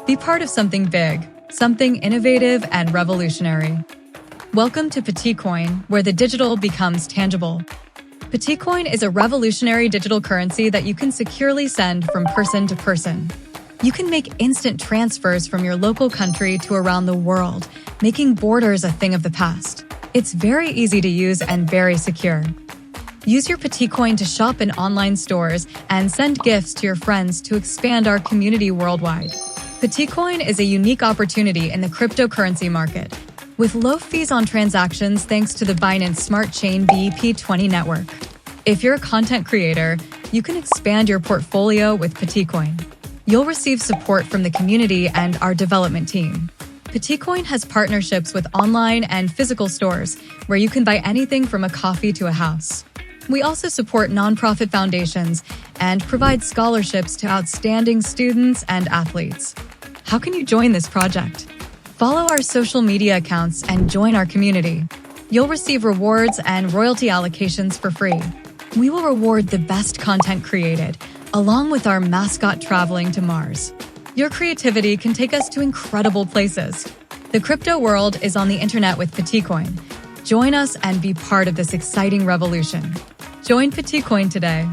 Be part of something big, something innovative and revolutionary. Welcome to PetitCoin, where the digital becomes tangible. PetitCoin is a revolutionary digital currency that you can securely send from person to person. You can make instant transfers from your local country to around the world, making borders a thing of the past. It's very easy to use and very secure. Use your PetitCoin to shop in online stores and send gifts to your friends to expand our community worldwide. PetitCoin is a unique opportunity in the cryptocurrency market, with low fees on transactions thanks to the Binance Smart Chain BEP20 network. If you're a content creator, you can expand your portfolio with PetitCoin. You'll receive support from the community and our development team. PetitCoin has partnerships with online and physical stores, where you can buy anything from a coffee to a house. We also support nonprofit foundations and provide scholarships to outstanding students and athletes. How can you join this project? Follow our social media accounts and join our community. You'll receive rewards and royalty allocations for free. We will reward the best content created, along with our mascot traveling to Mars. Your creativity can take us to incredible places. The crypto world is on the internet with PetitCoin. Join us and be part of this exciting revolution. Join PetitCoin today.